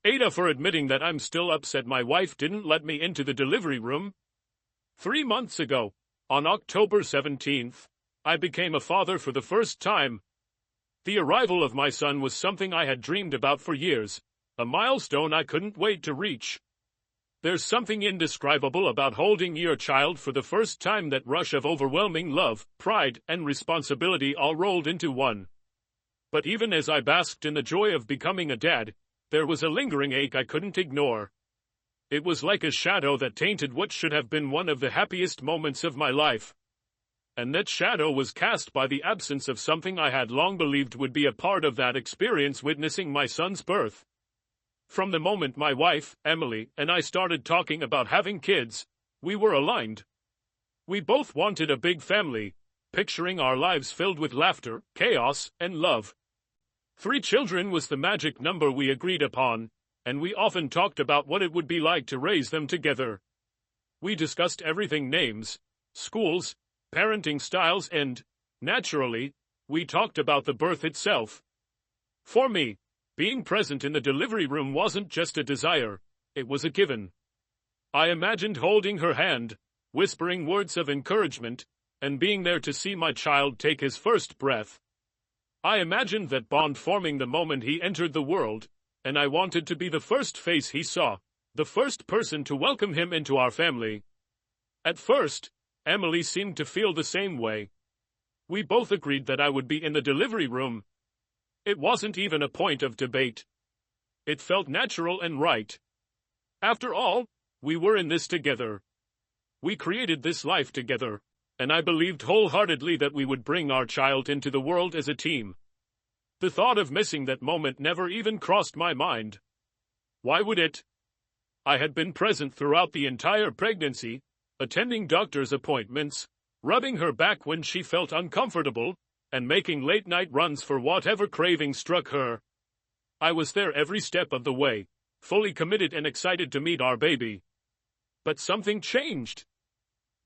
Ada for admitting that I'm still upset my wife didn't let me into the delivery room. 3 months ago, on October 17th, I became a father for the first time. The arrival of my son was something I had dreamed about for years, a milestone I couldn't wait to reach. There's something indescribable about holding your child for the first time, that rush of overwhelming love, pride, and responsibility all rolled into one. But even as I basked in the joy of becoming a dad, there was a lingering ache I couldn't ignore. It was like a shadow that tainted what should have been one of the happiest moments of my life. And that shadow was cast by the absence of something I had long believed would be a part of that experience, witnessing my son's birth. From the moment my wife, Emily, and I started talking about having kids, we were aligned. We both wanted a big family, picturing our lives filled with laughter, chaos, and love. 3 children was the magic number we agreed upon, and we often talked about what it would be like to raise them together. We discussed everything: names, schools, parenting styles, and, naturally, we talked about the birth itself. For me, being present in the delivery room wasn't just a desire, it was a given. I imagined holding her hand, whispering words of encouragement, and being there to see my child take his first breath. I imagined that bond forming the moment he entered the world, and I wanted to be the first face he saw, the first person to welcome him into our family. At first, Emily seemed to feel the same way. We both agreed that I would be in the delivery room. It wasn't even a point of debate. It felt natural and right. After all, we were in this together. We created this life together, and I believed wholeheartedly that we would bring our child into the world as a team. The thought of missing that moment never even crossed my mind. Why would it? I had been present throughout the entire pregnancy, attending doctor's appointments, rubbing her back when she felt uncomfortable, and making late-night runs for whatever craving struck her. I was there every step of the way, fully committed and excited to meet our baby. But something changed.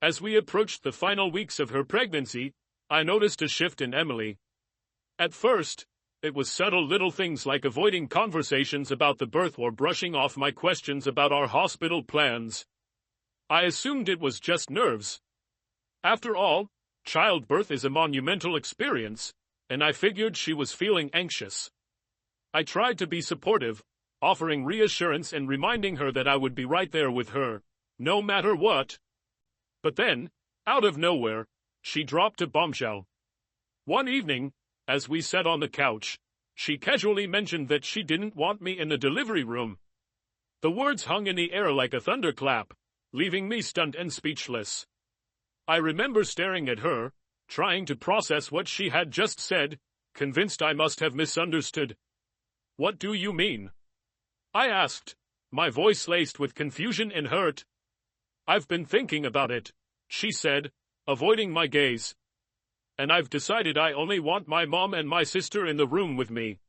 As we approached the final weeks of her pregnancy, I noticed a shift in Emily. At first, it was subtle little things like avoiding conversations about the birth or brushing off my questions about our hospital plans. I assumed it was just nerves. After all, childbirth is a monumental experience, and I figured she was feeling anxious. I tried to be supportive, offering reassurance and reminding her that I would be right there with her, no matter what. But then, out of nowhere, she dropped a bombshell. One evening, as we sat on the couch, she casually mentioned that she didn't want me in the delivery room. The words hung in the air like a thunderclap, leaving me stunned and speechless. I remember staring at her, trying to process what she had just said, convinced I must have misunderstood. "What do you mean?" I asked, my voice laced with confusion and hurt. "I've been thinking about it," she said, avoiding my gaze. "And I've decided I only want my mom and my sister in the room with me."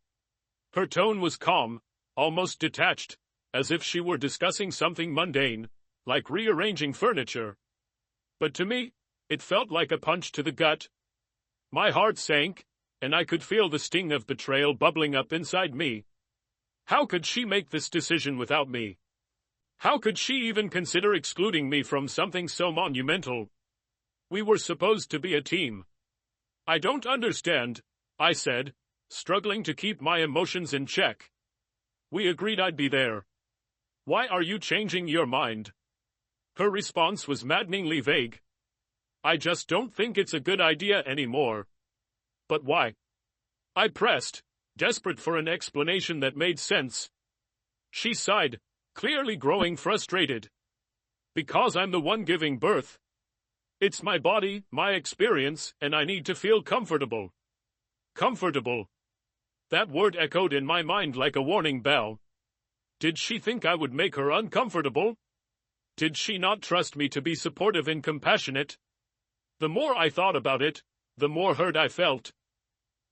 Her tone was calm, almost detached, as if she were discussing something mundane, like rearranging furniture. But to me, it felt like a punch to the gut. My heart sank, and I could feel the sting of betrayal bubbling up inside me. How could she make this decision without me? How could she even consider excluding me from something so monumental? We were supposed to be a team. "I don't understand," I said, struggling to keep my emotions in check. "We agreed I'd be there. Why are you changing your mind?" Her response was maddeningly vague. "I just don't think it's a good idea anymore." "But why?" I pressed, desperate for an explanation that made sense. She sighed, clearly growing frustrated. "Because I'm the one giving birth. It's my body, my experience, and I need to feel comfortable." Comfortable. That word echoed in my mind like a warning bell. Did she think I would make her uncomfortable? Did she not trust me to be supportive and compassionate? The more I thought about it, the more hurt I felt.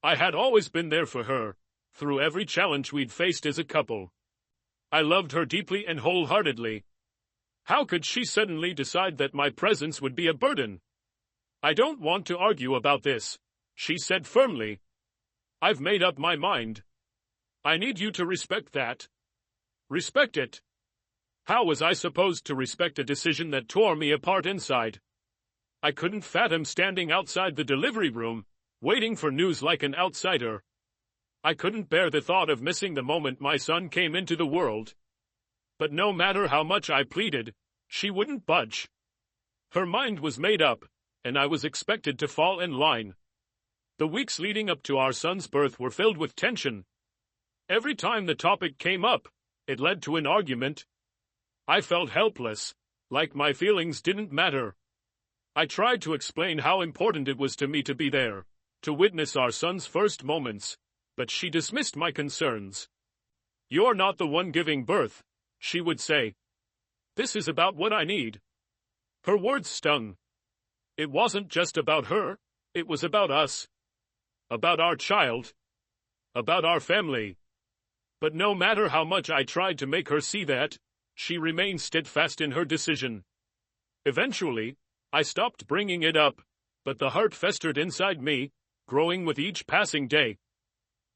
I had always been there for her, through every challenge we'd faced as a couple. I loved her deeply and wholeheartedly. How could she suddenly decide that my presence would be a burden? "I don't want to argue about this," she said firmly. "I've made up my mind. I need you to respect that." Respect it? How was I supposed to respect a decision that tore me apart inside? I couldn't fathom standing outside the delivery room, waiting for news like an outsider. I couldn't bear the thought of missing the moment my son came into the world. But no matter how much I pleaded, she wouldn't budge. Her mind was made up, and I was expected to fall in line. The weeks leading up to our son's birth were filled with tension. Every time the topic came up, it led to an argument. I felt helpless, like my feelings didn't matter. I tried to explain how important it was to me to be there, to witness our son's first moments, but she dismissed my concerns. "You're not the one giving birth," she would say. "This is about what I need." Her words stung. It wasn't just about her, it was about us. About our child. About our family. But no matter how much I tried to make her see that, she remained steadfast in her decision. Eventually, I stopped bringing it up, but the heart festered inside me, growing with each passing day.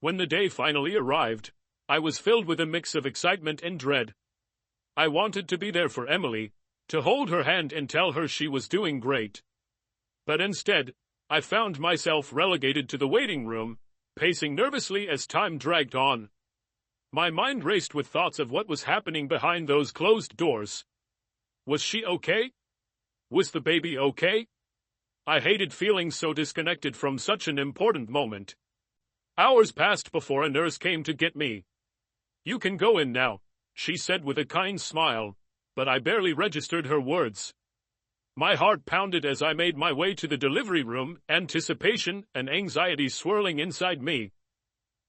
When the day finally arrived, I was filled with a mix of excitement and dread. I wanted to be there for Emily, to hold her hand and tell her she was doing great. But instead, I found myself relegated to the waiting room, pacing nervously as time dragged on. My mind raced with thoughts of what was happening behind those closed doors. Was she okay? Was the baby okay? I hated feeling so disconnected from such an important moment. Hours passed before a nurse came to get me. "You can go in now," she said with a kind smile, but I barely registered her words. My heart pounded as I made my way to the delivery room, anticipation and anxiety swirling inside me.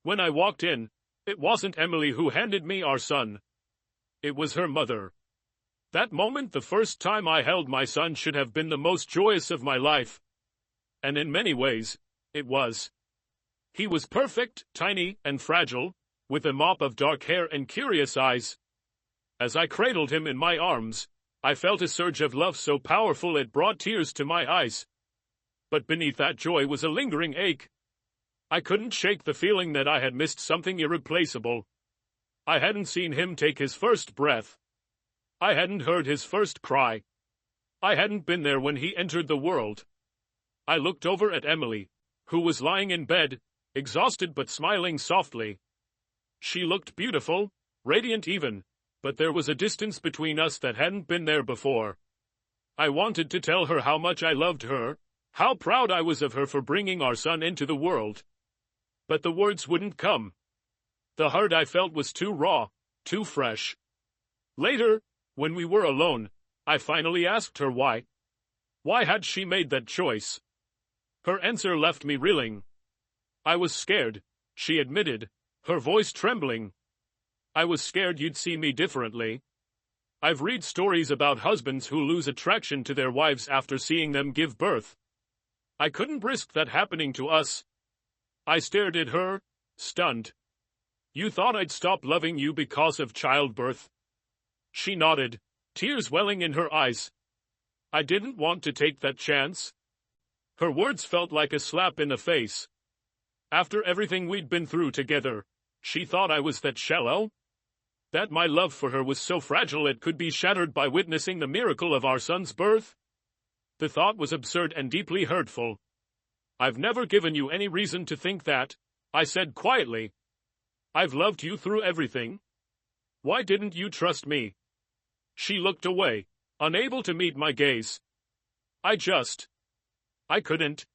When I walked in, it wasn't Emily who handed me our son. It was her mother. That moment, the first time I held my son, should have been the most joyous of my life. And in many ways, it was. He was perfect, tiny, and fragile, with a mop of dark hair and curious eyes. As I cradled him in my arms, I felt a surge of love so powerful it brought tears to my eyes. But beneath that joy was a lingering ache. I couldn't shake the feeling that I had missed something irreplaceable. I hadn't seen him take his first breath. I hadn't heard his first cry. I hadn't been there when he entered the world. I looked over at Emily, who was lying in bed, exhausted but smiling softly. She looked beautiful, radiant even, but there was a distance between us that hadn't been there before. I wanted to tell her how much I loved her, how proud I was of her for bringing our son into the world. But the words wouldn't come. The hurt I felt was too raw, too fresh. Later, when we were alone, I finally asked her why. Why had she made that choice? Her answer left me reeling. "I was scared," she admitted, her voice trembling. "I was scared you'd see me differently. I've read stories about husbands who lose attraction to their wives after seeing them give birth. I couldn't risk that happening to us." I stared at her, stunned. "You thought I'd stop loving you because of childbirth?" She nodded, tears welling in her eyes. "I didn't want to take that chance." Her words felt like a slap in the face. After everything we'd been through together, she thought I was that shallow? That my love for her was so fragile it could be shattered by witnessing the miracle of our son's birth? The thought was absurd and deeply hurtful. "I've never given you any reason to think that," I said quietly. "I've loved you through everything. Why didn't you trust me?" She looked away, unable to meet my gaze. I couldn't.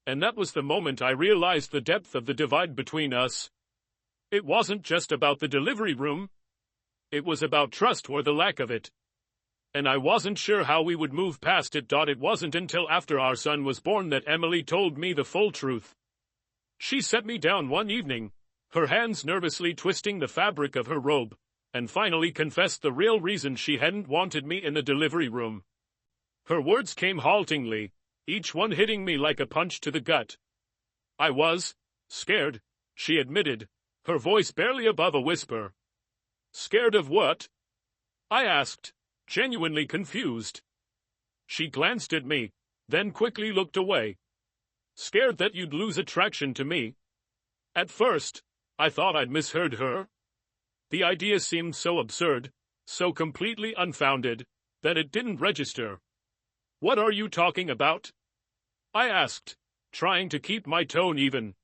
And that was the moment I realized the depth of the divide between us. It wasn't just about the delivery room. It was about trust or the lack of it. And I wasn't sure how we would move past it. It wasn't until after our son was born that Emily told me the full truth. She set me down one evening, her hands nervously twisting the fabric of her robe, and finally confessed the real reason she hadn't wanted me in the delivery room. Her words came haltingly, each one hitting me like a punch to the gut. "I was scared," she admitted, her voice barely above a whisper. "Scared of what?" I asked, genuinely confused. She glanced at me, then quickly looked away. "Scared that you'd lose attraction to me." At first, I thought I'd misheard her. The idea seemed so absurd, so completely unfounded, that it didn't register. "What are you talking about?" I asked, trying to keep my tone even.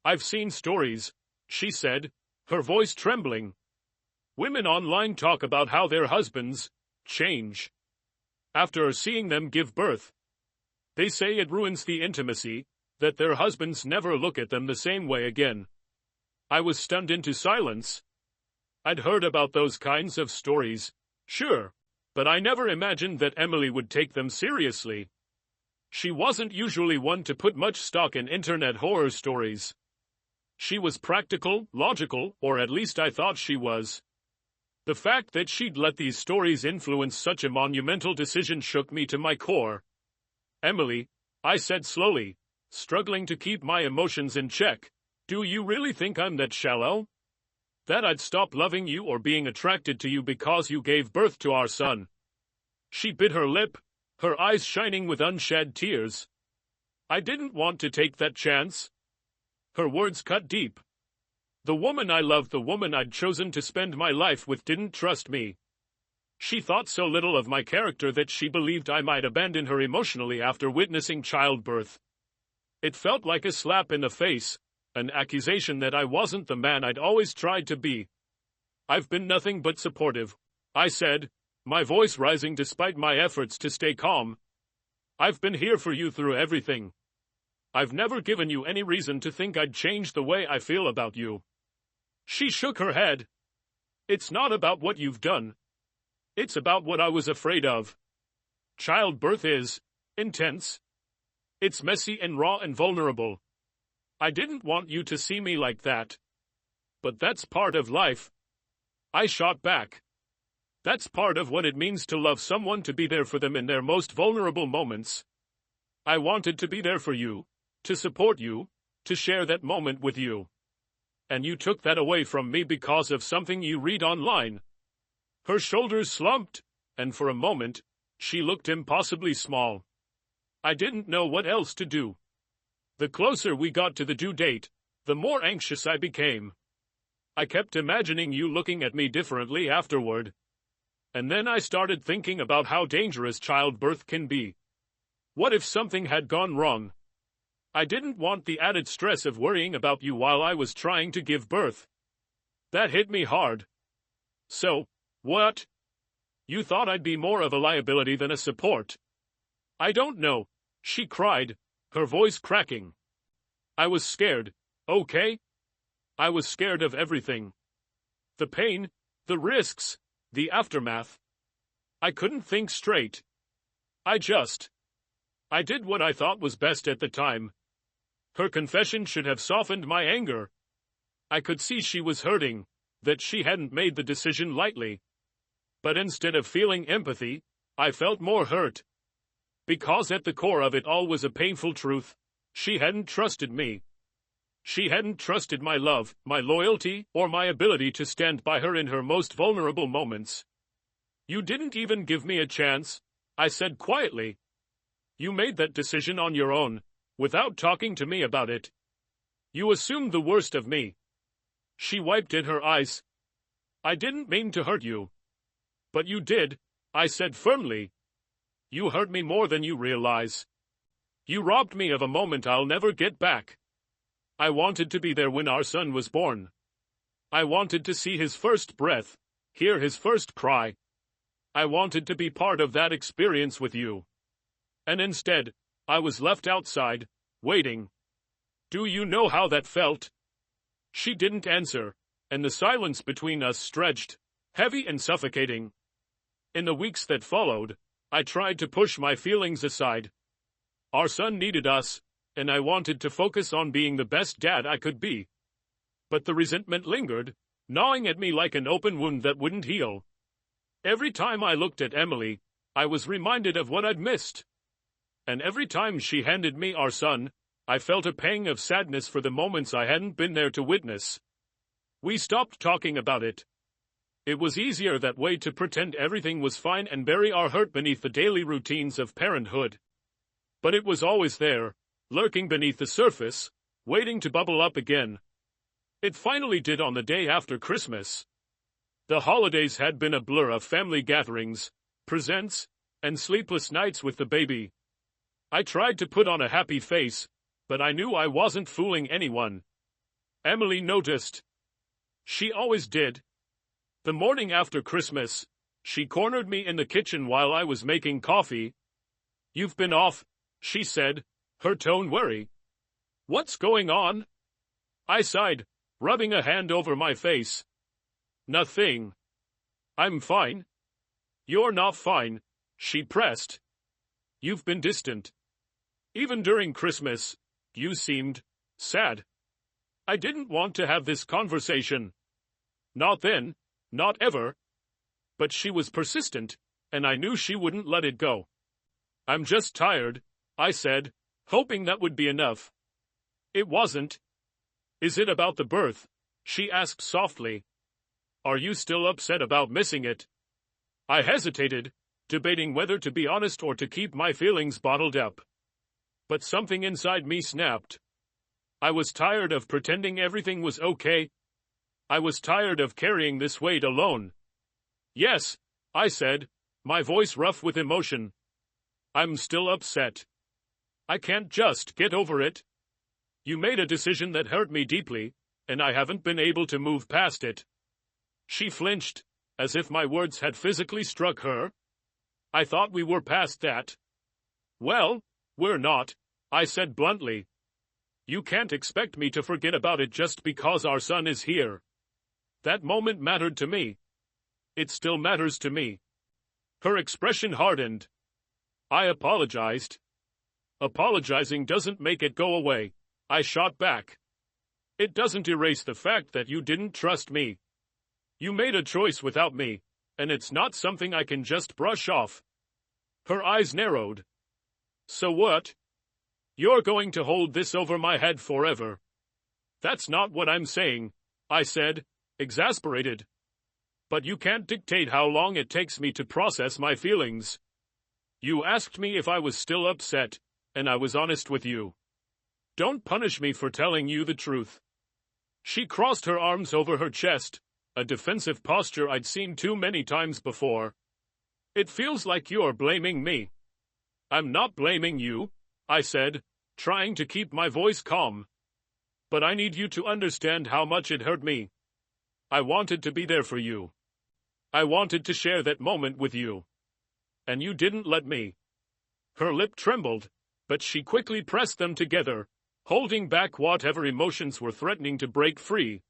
"I've seen stories," she said, her voice trembling. "Women online talk about how their husbands change after seeing them give birth. They say it ruins the intimacy, that their husbands never look at them the same way again." I was stunned into silence. I'd heard about those kinds of stories, sure, but I never imagined that Emily would take them seriously. She wasn't usually one to put much stock in internet horror stories. She was practical, logical, or at least I thought she was. The fact that she'd let these stories influence such a monumental decision shook me to my core. "Emily," I said slowly, struggling to keep my emotions in check, "do you really think I'm that shallow? That I'd stop loving you or being attracted to you because you gave birth to our son?" She bit her lip, her eyes shining with unshed tears. "I didn't want to take that chance." Her words cut deep. The woman I loved, the woman I'd chosen to spend my life with, didn't trust me. She thought so little of my character that she believed I might abandon her emotionally after witnessing childbirth. It felt like a slap in the face, an accusation that I wasn't the man I'd always tried to be. "I've been nothing but supportive," I said, my voice rising despite my efforts to stay calm. "I've been here for you through everything. I've never given you any reason to think I'd change the way I feel about you." She shook her head. "It's not about what you've done. It's about what I was afraid of. Childbirth is intense. It's messy and raw and vulnerable. I didn't want you to see me like that. But that's part of life." I shot back. "That's part of what it means to love someone, to be there for them in their most vulnerable moments. I wanted to be there for you, to support you, to share that moment with you. And you took that away from me because of something you read online." Her shoulders slumped, and for a moment, she looked impossibly small. I didn't know what else to do. The closer we got to the due date, the more anxious I became. I kept imagining you looking at me differently afterward. And then I started thinking about how dangerous childbirth can be. What if something had gone wrong? I didn't want the added stress of worrying about you while I was trying to give birth. That hit me hard. "So, what? You thought I'd be more of a liability than a support?" "I don't know," she cried, her voice cracking. "I was scared, okay? I was scared of everything. The pain, the risks, the aftermath. I couldn't think straight. I did what I thought was best at the time." Her confession should have softened my anger. I could see she was hurting, that she hadn't made the decision lightly. But instead of feeling empathy, I felt more hurt. Because at the core of it all was a painful truth. She hadn't trusted me. She hadn't trusted my love, my loyalty, or my ability to stand by her in her most vulnerable moments. "You didn't even give me a chance," I said quietly. "You made that decision on your own, without talking to me about it. You assumed the worst of me." She wiped at her eyes. "I didn't mean to hurt you." "But you did," I said firmly. "You hurt me more than you realize. You robbed me of a moment I'll never get back. I wanted to be there when our son was born. I wanted to see his first breath, hear his first cry. I wanted to be part of that experience with you. And instead, I was left outside, waiting. Do you know how that felt?" She didn't answer, and the silence between us stretched, heavy and suffocating. In the weeks that followed, I tried to push my feelings aside. Our son needed us, and I wanted to focus on being the best dad I could be. But the resentment lingered, gnawing at me like an open wound that wouldn't heal. Every time I looked at Emily, I was reminded of what I'd missed. And every time she handed me our son, I felt a pang of sadness for the moments I hadn't been there to witness. We stopped talking about it. It was easier that way, to pretend everything was fine and bury our hurt beneath the daily routines of parenthood. But it was always there, lurking beneath the surface, waiting to bubble up again. It finally did on the day after Christmas. The holidays had been a blur of family gatherings, presents, and sleepless nights with the baby. I tried to put on a happy face, but I knew I wasn't fooling anyone. Emily noticed. She always did. The morning after Christmas, she cornered me in the kitchen while I was making coffee. "You've been off," she said, her tone wary. "What's going on?" I sighed, rubbing a hand over my face. "Nothing. I'm fine." "You're not fine," she pressed. "You've been distant. Even during Christmas, you seemed sad." I didn't want to have this conversation. Not then, not ever. But she was persistent, and I knew she wouldn't let it go. "I'm just tired," I said, hoping that would be enough. It wasn't. "Is it about the birth?" she asked softly. "Are you still upset about missing it?" I hesitated, debating whether to be honest or to keep my feelings bottled up. But something inside me snapped. I was tired of pretending everything was okay. I was tired of carrying this weight alone. "Yes," I said, my voice rough with emotion. "I'm still upset. I can't just get over it. You made a decision that hurt me deeply, and I haven't been able to move past it." She flinched, as if my words had physically struck her. "I thought we were past that." "Well, we're not," I said bluntly. "You can't expect me to forget about it just because our son is here. That moment mattered to me. It still matters to me." Her expression hardened. I apologized. "Apologizing doesn't make it go away," I shot back. "It doesn't erase the fact that you didn't trust me. You made a choice without me, and it's not something I can just brush off." Her eyes narrowed. "So what? You're going to hold this over my head forever?" "That's not what I'm saying," I said, exasperated. "But you can't dictate how long it takes me to process my feelings. You asked me if I was still upset, and I was honest with you. Don't punish me for telling you the truth." She crossed her arms over her chest, a defensive posture I'd seen too many times before. "It feels like you're blaming me." "I'm not blaming you," I said, trying to keep my voice calm. "But I need you to understand how much it hurt me. I wanted to be there for you. I wanted to share that moment with you. And you didn't let me." Her lip trembled, but she quickly pressed them together, holding back whatever emotions were threatening to break free.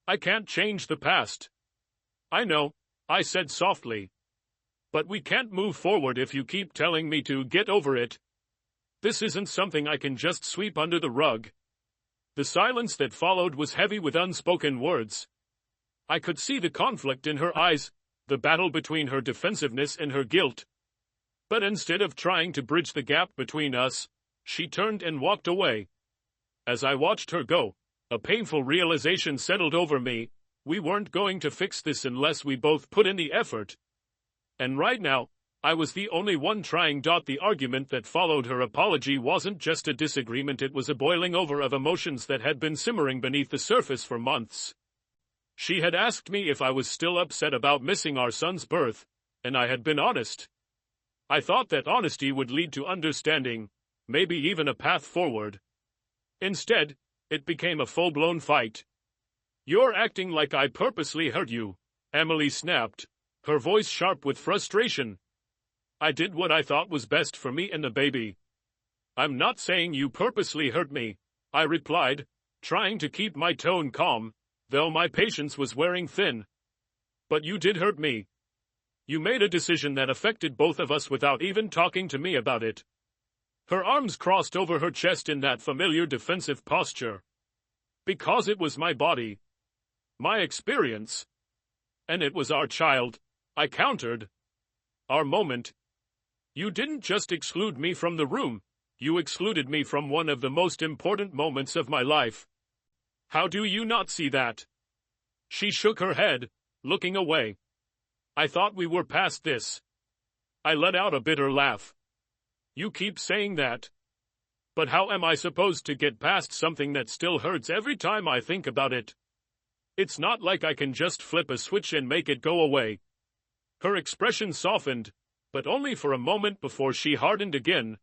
"I can't change the past." "I know," I said softly. "But we can't move forward if you keep telling me to get over it. This isn't something I can just sweep under the rug." The silence that followed was heavy with unspoken words. I could see the conflict in her eyes, the battle between her defensiveness and her guilt. But instead of trying to bridge the gap between us, she turned and walked away. As I watched her go, a painful realization settled over me. We weren't going to fix this unless we both put in the effort. And right now, I was the only one trying. The argument that followed her apology wasn't just a disagreement, it was a boiling over of emotions that had been simmering beneath the surface for months. She had asked me if I was still upset about missing our son's birth, and I had been honest. I thought that honesty would lead to understanding, maybe even a path forward. Instead, it became a full-blown fight. "You're acting like I purposely hurt you," Emily snapped, her voice sharp with frustration. "I did what I thought was best for me and the baby." "I'm not saying you purposely hurt me," I replied, trying to keep my tone calm, though my patience was wearing thin. "But you did hurt me. You made a decision that affected both of us without even talking to me about it." Her arms crossed over her chest in that familiar defensive posture. "Because it was my body. My experience. And it was our child," I countered. "Our moment. You didn't just exclude me from the room, you excluded me from one of the most important moments of my life. How do you not see that?" She shook her head, looking away. "I thought we were past this." I let out a bitter laugh. "You keep saying that. But how am I supposed to get past something that still hurts every time I think about it?" It's not like I can just flip a switch and make it go away. Her expression softened, but only for a moment before she hardened again.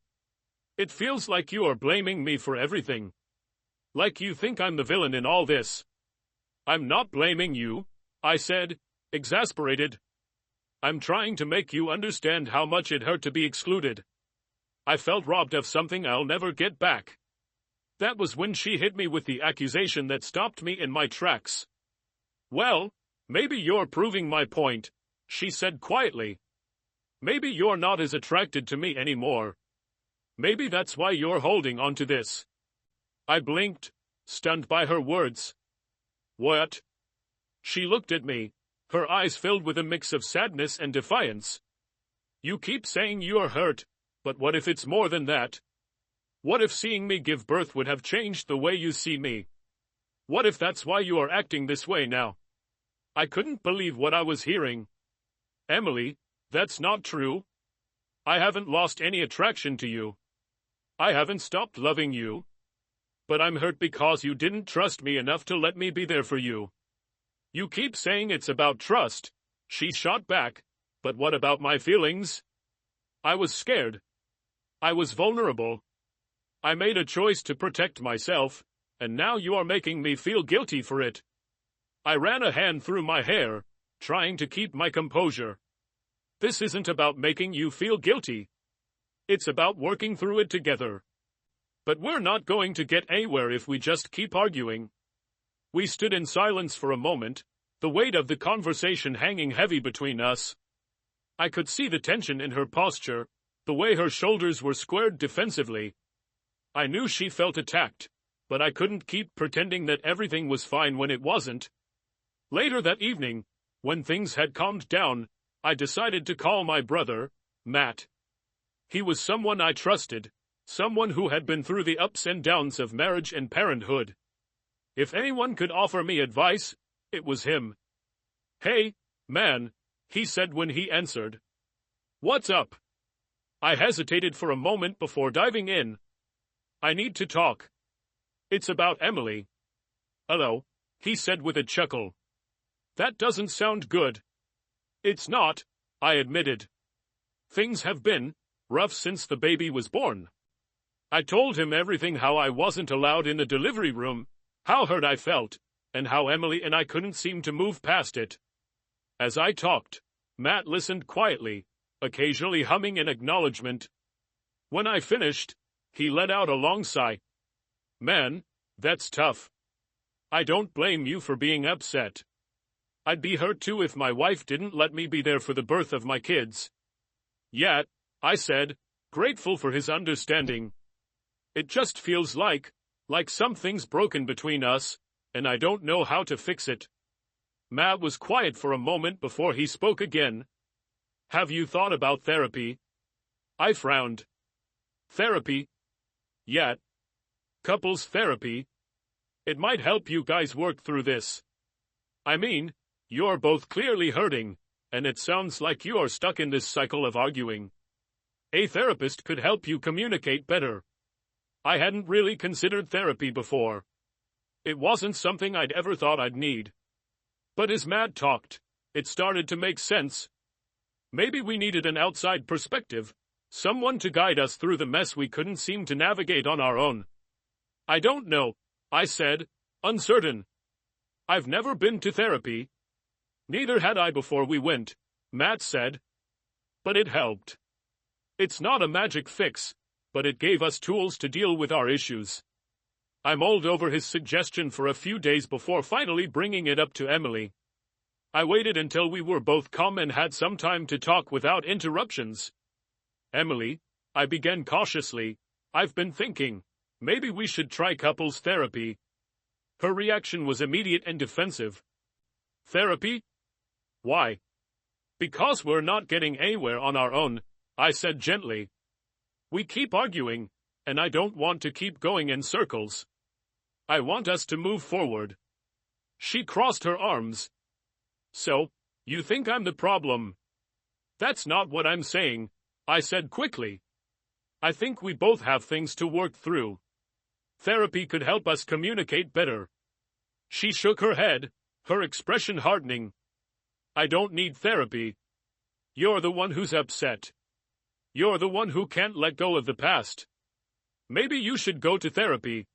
It feels like you are blaming me for everything. Like you think I'm the villain in all this. I'm not blaming you, I said, exasperated. I'm trying to make you understand how much it hurt to be excluded. I felt robbed of something I'll never get back. That was when she hit me with the accusation that stopped me in my tracks. Well, maybe you're proving my point, she said quietly. Maybe you're not as attracted to me anymore. Maybe that's why you're holding on to this. I blinked, stunned by her words. What? She looked at me, her eyes filled with a mix of sadness and defiance. You keep saying you're hurt, but what if it's more than that? What if seeing me give birth would have changed the way you see me? What if that's why you are acting this way now? I couldn't believe what I was hearing. Emily, that's not true. I haven't lost any attraction to you. I haven't stopped loving you. But I'm hurt because you didn't trust me enough to let me be there for you. You keep saying it's about trust, she shot back, but what about my feelings? I was scared. I was vulnerable. I made a choice to protect myself, and now you are making me feel guilty for it. I ran a hand through my hair, trying to keep my composure. This isn't about making you feel guilty. It's about working through it together. But we're not going to get anywhere if we just keep arguing. We stood in silence for a moment, the weight of the conversation hanging heavy between us. I could see the tension in her posture, the way her shoulders were squared defensively. I knew she felt attacked, but I couldn't keep pretending that everything was fine when it wasn't. Later that evening, when things had calmed down, I decided to call my brother, Matt. He was someone I trusted, someone who had been through the ups and downs of marriage and parenthood. If anyone could offer me advice, it was him. Hey, man, he said when he answered. What's up? I hesitated for a moment before diving in. I need to talk. It's about Emily. Hello, he said with a chuckle. That doesn't sound good. It's not, I admitted. Things have been rough since the baby was born. I told him everything, how I wasn't allowed in the delivery room, how hurt I felt, and how Emily and I couldn't seem to move past it. As I talked, Matt listened quietly, occasionally humming in acknowledgement. When I finished, he let out a long sigh. Man, that's tough. I don't blame you for being upset. I'd be hurt too if my wife didn't let me be there for the birth of my kids. Yet, I said, grateful for his understanding. It just feels like something's broken between us, and I don't know how to fix it. Matt was quiet for a moment before he spoke again. Have you thought about therapy? I frowned. Therapy? Yet. Couples therapy? It might help you guys work through this. I mean, you're both clearly hurting, and it sounds like you are stuck in this cycle of arguing. A therapist could help you communicate better. I hadn't really considered therapy before. It wasn't something I'd ever thought I'd need. But as Matt talked, it started to make sense. Maybe we needed an outside perspective, someone to guide us through the mess we couldn't seem to navigate on our own. I don't know, I said, uncertain. I've never been to therapy. Neither had I before we went, Matt said. But it helped. It's not a magic fix, but it gave us tools to deal with our issues. I mulled over his suggestion for a few days before finally bringing it up to Emily. I waited until we were both calm and had some time to talk without interruptions. Emily, I began cautiously, I've been thinking, maybe we should try couples therapy. Her reaction was immediate and defensive. Therapy? Why? Because we're not getting anywhere on our own, I said gently. We keep arguing, and I don't want to keep going in circles. I want us to move forward. She crossed her arms. So, you think I'm the problem? That's not what I'm saying, I said quickly. I think we both have things to work through. Therapy could help us communicate better. She shook her head, her expression hardening. I don't need therapy. You're the one who's upset. You're the one who can't let go of the past. Maybe you should go to therapy.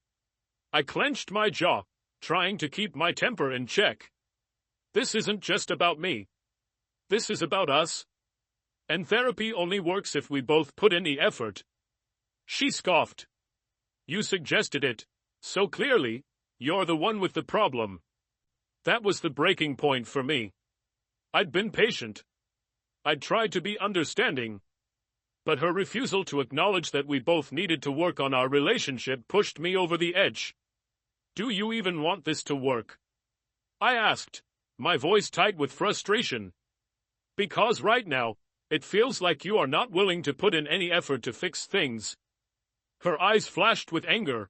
I clenched my jaw, trying to keep my temper in check. This isn't just about me. This is about us. And therapy only works if we both put in the effort. She scoffed. You suggested it, so clearly, you're the one with the problem. That was the breaking point for me. I'd been patient. I'd tried to be understanding. But her refusal to acknowledge that we both needed to work on our relationship pushed me over the edge. Do you even want this to work? I asked, my voice tight with frustration. Because right now, it feels like you are not willing to put in any effort to fix things. Her eyes flashed with anger.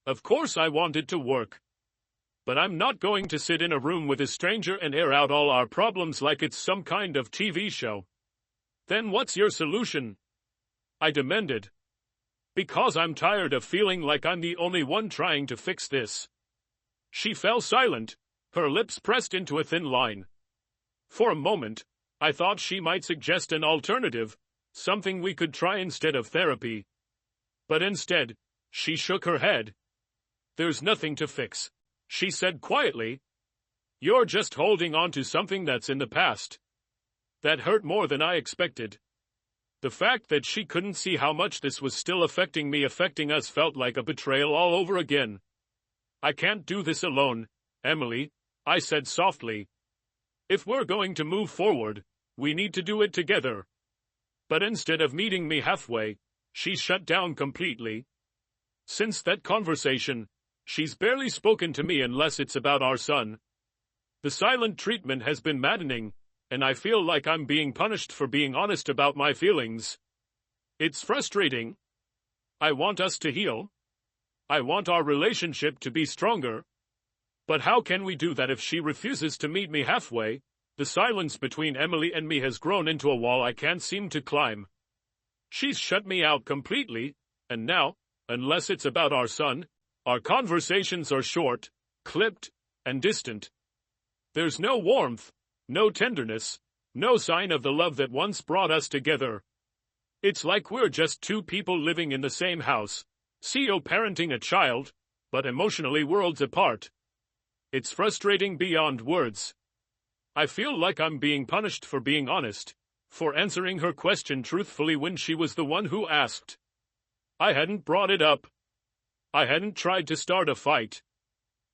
Of course I want it to work. But I'm not going to sit in a room with a stranger and air out all our problems like it's some kind of TV show. Then what's your solution? I demanded. Because I'm tired of feeling like I'm the only one trying to fix this. She fell silent, her lips pressed into a thin line. For a moment, I thought she might suggest an alternative, something we could try instead of therapy. But instead, she shook her head. There's nothing to fix, she said quietly. You're just holding on to something that's in the past. That hurt more than I expected. The fact that she couldn't see how much this was still affecting us felt like a betrayal all over again. I can't do this alone, Emily, I said softly. If we're going to move forward, we need to do it together. But instead of meeting me halfway, she shut down completely. Since that conversation, she's barely spoken to me unless it's about our son. The silent treatment has been maddening, and I feel like I'm being punished for being honest about my feelings. It's frustrating. I want us to heal. I want our relationship to be stronger. But how can we do that if she refuses to meet me halfway? The silence between Emily and me has grown into a wall I can't seem to climb. She's shut me out completely, and now, unless it's about our son, our conversations are short, clipped, and distant. There's no warmth, no tenderness, no sign of the love that once brought us together. It's like we're just two people living in the same house, CEO parenting a child, but emotionally worlds apart. It's frustrating beyond words. I feel like I'm being punished for being honest, for answering her question truthfully when she was the one who asked. I hadn't brought it up. I hadn't tried to start a fight.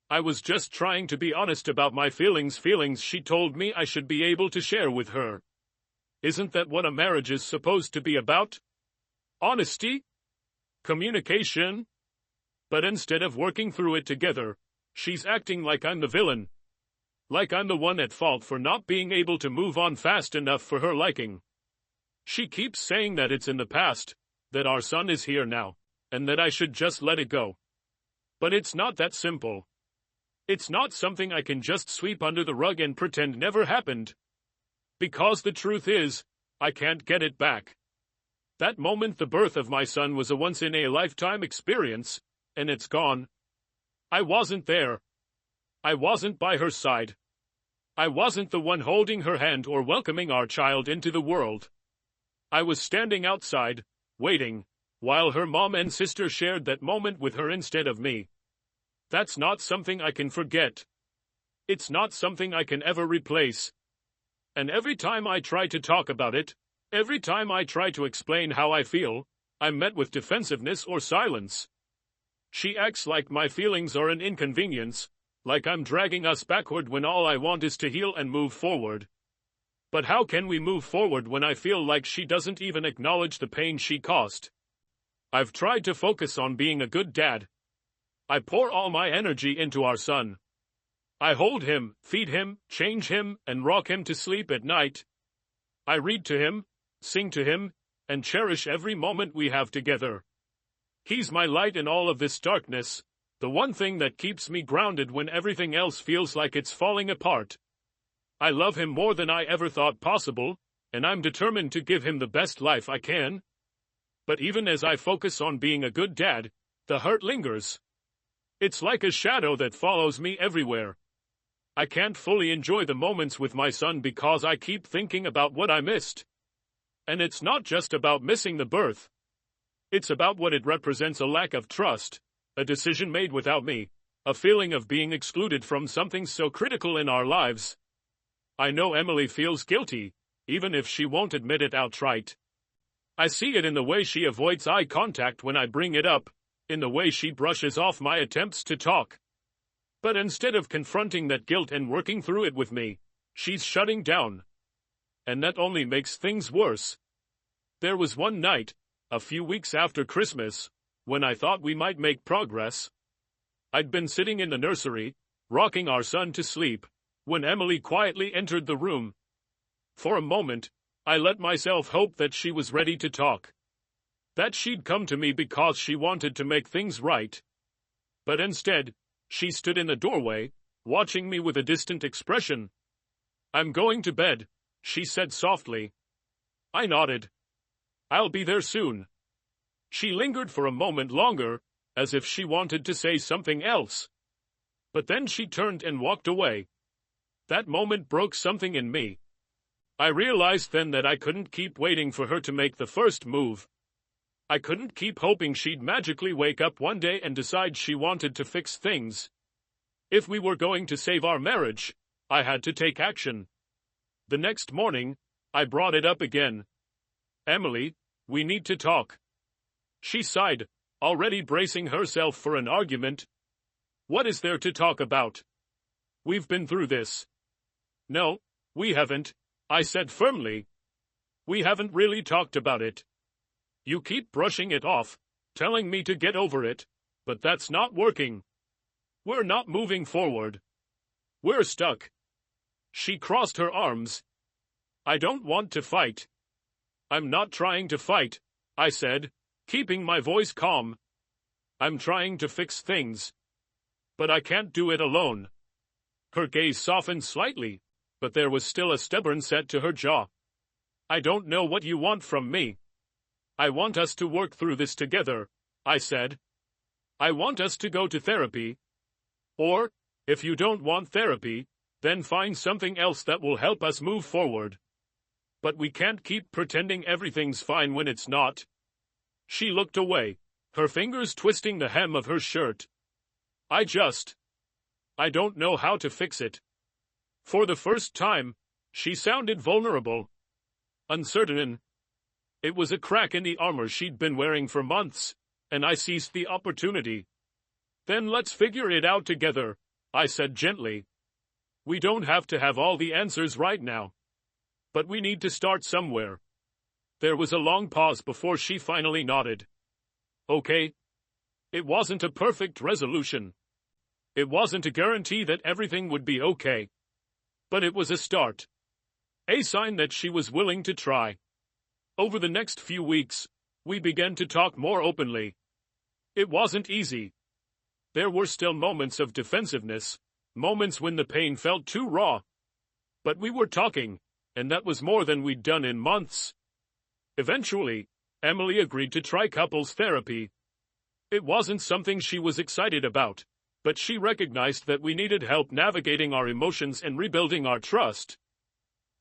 I was just trying to be honest about my feelings she told me I should be able to share with her. Isn't that what a marriage is supposed to be about? Honesty? Communication? But instead of working through it together, she's acting like I'm the villain. Like I'm the one at fault for not being able to move on fast enough for her liking. She keeps saying that it's in the past, that our son is here now, and that I should just let it go. But it's not that simple. It's not something I can just sweep under the rug and pretend never happened. Because the truth is, I can't get it back. That moment, the birth of my son, was a once-in-a-lifetime experience, and it's gone. I wasn't there. I wasn't by her side. I wasn't the one holding her hand or welcoming our child into the world. I was standing outside, waiting, while her mom and sister shared that moment with her instead of me. That's not something I can forget. It's not something I can ever replace. And every time I try to talk about it, every time I try to explain how I feel, I'm met with defensiveness or silence. She acts like my feelings are an inconvenience, like I'm dragging us backward when all I want is to heal and move forward. But how can we move forward when I feel like she doesn't even acknowledge the pain she caused? I've tried to focus on being a good dad. I pour all my energy into our son. I hold him, feed him, change him, and rock him to sleep at night. I read to him, sing to him, and cherish every moment we have together. He's my light in all of this darkness, the one thing that keeps me grounded when everything else feels like it's falling apart. I love him more than I ever thought possible, and I'm determined to give him the best life I can. But even as I focus on being a good dad, the hurt lingers. It's like a shadow that follows me everywhere. I can't fully enjoy the moments with my son because I keep thinking about what I missed. And it's not just about missing the birth. It's about what it represents: a lack of trust, a decision made without me, a feeling of being excluded from something so critical in our lives. I know Emily feels guilty, even if she won't admit it outright. I see it in the way she avoids eye contact when I bring it up, in the way she brushes off my attempts to talk. But instead of confronting that guilt and working through it with me, she's shutting down. And that only makes things worse. There was one night, a few weeks after Christmas, when I thought we might make progress. I'd been sitting in the nursery, rocking our son to sleep, when Emily quietly entered the room. For a moment, I let myself hope that she was ready to talk. That she'd come to me because she wanted to make things right. But instead, she stood in the doorway, watching me with a distant expression. "I'm going to bed," she said softly. I nodded. "I'll be there soon." She lingered for a moment longer, as if she wanted to say something else. But then she turned and walked away. That moment broke something in me. I realized then that I couldn't keep waiting for her to make the first move. I couldn't keep hoping she'd magically wake up one day and decide she wanted to fix things. If we were going to save our marriage, I had to take action. The next morning, I brought it up again. "Emily, we need to talk." She sighed, already bracing herself for an argument. "What is there to talk about? We've been through this." "No, we haven't," I said firmly. "We haven't really talked about it. You keep brushing it off, telling me to get over it, but that's not working. We're not moving forward. We're stuck." She crossed her arms. "I don't want to fight." "I'm not trying to fight," I said, keeping my voice calm. "I'm trying to fix things. But I can't do it alone." Her gaze softened slightly, but there was still a stubborn set to her jaw. "I don't know what you want from me." "I want us to work through this together," I said. "I want us to go to therapy. Or, if you don't want therapy, then find something else that will help us move forward. But we can't keep pretending everything's fine when it's not." She looked away, her fingers twisting the hem of her shirt. I don't know how to fix it." For the first time, she sounded vulnerable. Uncertain. It was a crack in the armor she'd been wearing for months, and I seized the opportunity. "Then let's figure it out together," I said gently. "We don't have to have all the answers right now. But we need to start somewhere." There was a long pause before she finally nodded. "Okay." It wasn't a perfect resolution. It wasn't a guarantee that everything would be okay. But it was a start. A sign that she was willing to try. Over the next few weeks, we began to talk more openly. It wasn't easy. There were still moments of defensiveness, moments when the pain felt too raw. But we were talking, and that was more than we'd done in months. Eventually, Emily agreed to try couples therapy. It wasn't something she was excited about, but she recognized that we needed help navigating our emotions and rebuilding our trust.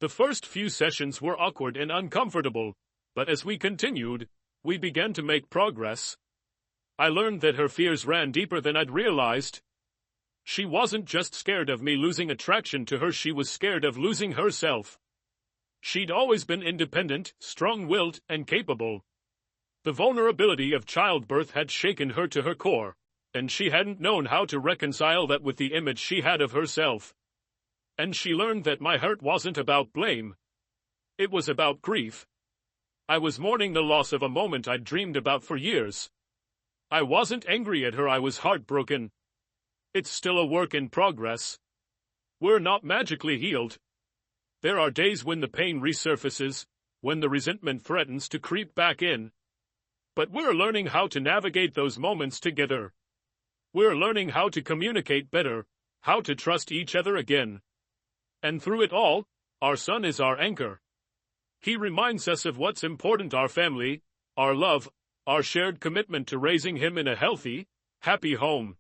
The first few sessions were awkward and uncomfortable, but as we continued, we began to make progress. I learned that her fears ran deeper than I'd realized. She wasn't just scared of me losing attraction to her, she was scared of losing herself. She'd always been independent, strong-willed, and capable. The vulnerability of childbirth had shaken her to her core, and she hadn't known how to reconcile that with the image she had of herself. And she learned that my hurt wasn't about blame. It was about grief. I was mourning the loss of a moment I'd dreamed about for years. I wasn't angry at her, I was heartbroken. It's still a work in progress. We're not magically healed. There are days when the pain resurfaces, when the resentment threatens to creep back in. But we're learning how to navigate those moments together. We're learning how to communicate better, how to trust each other again. And through it all, our son is our anchor. He reminds us of what's important: our family, our love, our shared commitment to raising him in a healthy, happy home.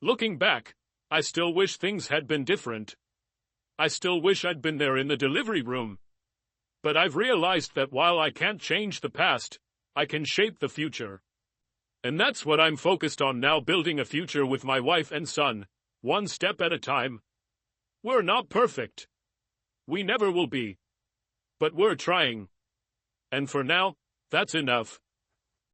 Looking back, I still wish things had been different. I still wish I'd been there in the delivery room. But I've realized that while I can't change the past, I can shape the future. And that's what I'm focused on now, building a future with my wife and son, one step at a time. We're not perfect. We never will be. But we're trying. And for now, that's enough.